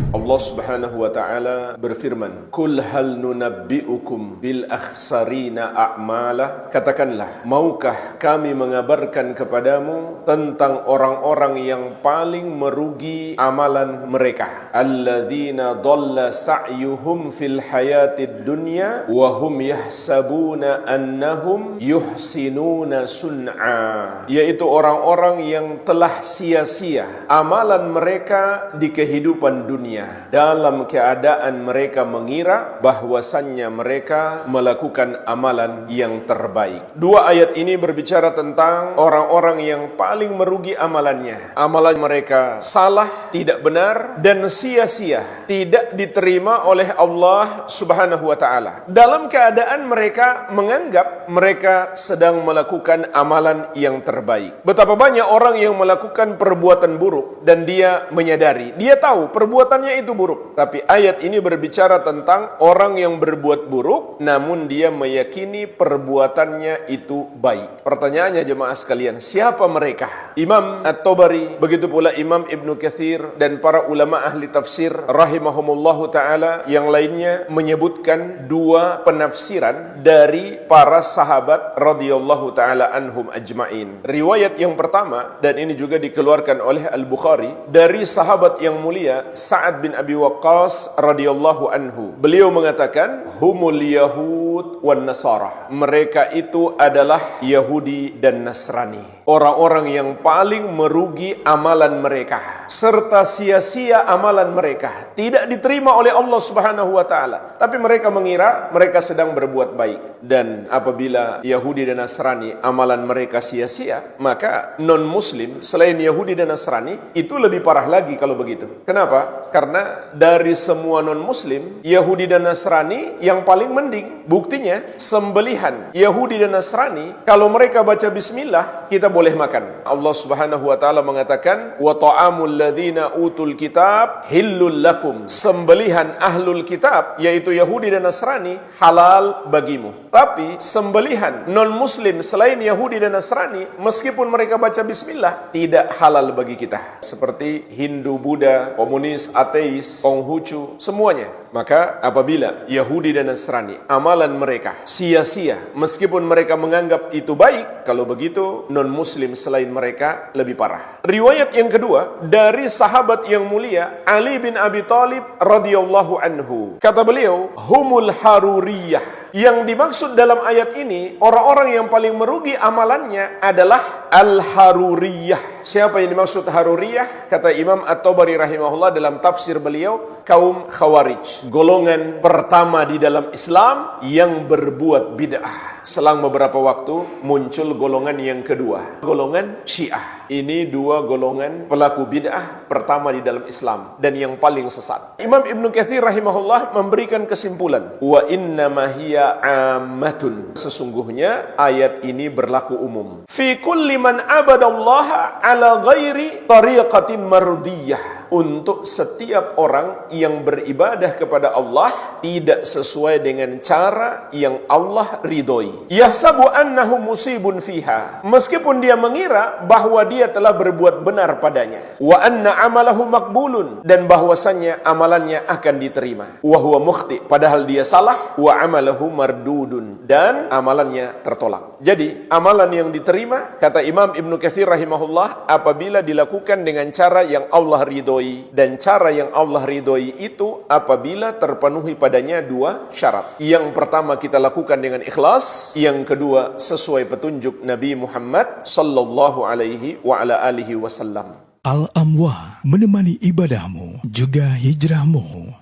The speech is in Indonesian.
Allah Subhanahu wa taala berfirman, "Qul hal nunabbi'ukum bil akhsarina a'mala?" Katakanlah, maukah kami mengabarkan kepadamu tentang orang-orang yang paling merugi amalan mereka? Alladzina dhalla sa'yuhum fil hayatid dunya wa hum yahsabuna annahum yuhsinuna sun'a. Yaitu orang-orang yang telah sia-sia amalan mereka di kehidupan dunia, dalam keadaan mereka mengira bahwasannya mereka melakukan amalan yang terbaik. Dua ayat ini berbicara tentang orang-orang yang paling merugi amalannya. Amalan mereka salah, tidak benar, dan sia-sia, tidak diterima oleh Allah Subhanahu wa ta'ala. Dalam keadaan mereka menganggap mereka sedang melakukan amalan yang terbaik. Betapa banyak orang yang melakukan perbuatan buruk dan dia menyadari, dia tahu perbuatannya itu buruk. Tapi ayat ini berbicara tentang orang yang berbuat buruk namun dia meyakini perbuatannya itu baik. Pertanyaannya jemaah sekalian, siapa mereka? Imam At-Tabari, begitu pula Imam Ibnu Katsir dan para ulama ahli tafsir rahimahumullahu taala yang lainnya menyebutkan dua penafsiran dari para sahabat radhiyallahu taala anhum ajmain. Riwayat yang pertama, dan ini juga dikeluarkan oleh Al-Bukhari dari sahabat yang mulia Sa'ad bin Abi Waqqas radhiyallahu anhu. Beliau mengatakan, humul yahud wan nasara. Mereka itu adalah Yahudi dan Nasrani. Orang-orang yang paling merugi amalan mereka serta sia-sia amalan mereka, tidak diterima oleh Allah Subhanahu wa taala. Tapi mereka mengira mereka sedang berbuat baik. Dan apabila Yahudi dan Nasrani amalan mereka sia-sia, maka non-muslim selain Yahudi dan Nasrani itu lebih parah lagi kalau begitu. Kenapa? Karena dari semua non-muslim, Yahudi dan Nasrani yang paling mending. Buktinya, sembelihan Yahudi dan Nasrani, kalau mereka baca bismillah, kita boleh makan. Allah Subhanahu wa taala mengatakan, "Wa ta'amul ladzina utul kitab hillul lakum." Sembelihan ahlul kitab, yaitu Yahudi dan Nasrani, halal bagimu. Tapi sembelihan non-muslim selain Yahudi dan Nasrani, meskipun mereka baca bismillah, tidak halal bagi kita. Seperti Hindu, Buddha, komunis, ateis, Konghucu, semuanya. Maka apabila Yahudi dan Nasrani amalan mereka sia-sia meskipun mereka menganggap itu baik, kalau begitu non-muslim selain mereka lebih parah. Riwayat yang kedua dari sahabat yang mulia Ali bin Abi Thalib radhiyallahu anhu. Kata beliau, humul haruriyah. Yang dimaksud dalam ayat ini, orang-orang yang paling merugi amalannya adalah al-haruriyah. Siapa yang dimaksud haruriyah? Kata Imam At-Tabari rahimahullah dalam tafsir beliau, kaum Khawarij, golongan pertama di dalam Islam yang berbuat bid'ah. Selang beberapa waktu muncul golongan yang kedua, golongan Syiah. Ini dua golongan pelaku bid'ah pertama di dalam Islam dan yang paling sesat. Imam Ibnu Katsir rahimahullah memberikan kesimpulan, wa inna ma hiya ammatun. Sesungguhnya ayat ini berlaku umum. Fi kulli man abadallaha ala ghairi tariqatin mardiyah. Untuk setiap orang yang beribadah kepada Allah tidak sesuai dengan cara yang Allah ridhoi. Yahsabu annahu musibun fiha. Meskipun dia mengira bahwa dia telah berbuat benar padanya. Wa anna amalahu makbulun. Dan bahwasannya amalannya akan diterima. Wa huwa mukhti. Padahal dia salah. Wa amalahu mardudun. Dan amalannya tertolak. Jadi amalan yang diterima, kata Imam Ibnu Katsir rahimahullah, apabila dilakukan dengan cara yang Allah ridhoi. Dan cara yang Allah ridhoi itu apabila terpenuhi padanya dua syarat. Yang pertama kita lakukan dengan ikhlas, yang kedua sesuai petunjuk Nabi Muhammad sallallahu alaihi wa ala alihi wasallam. Al-Amwah menemani ibadahmu juga hijrahmu.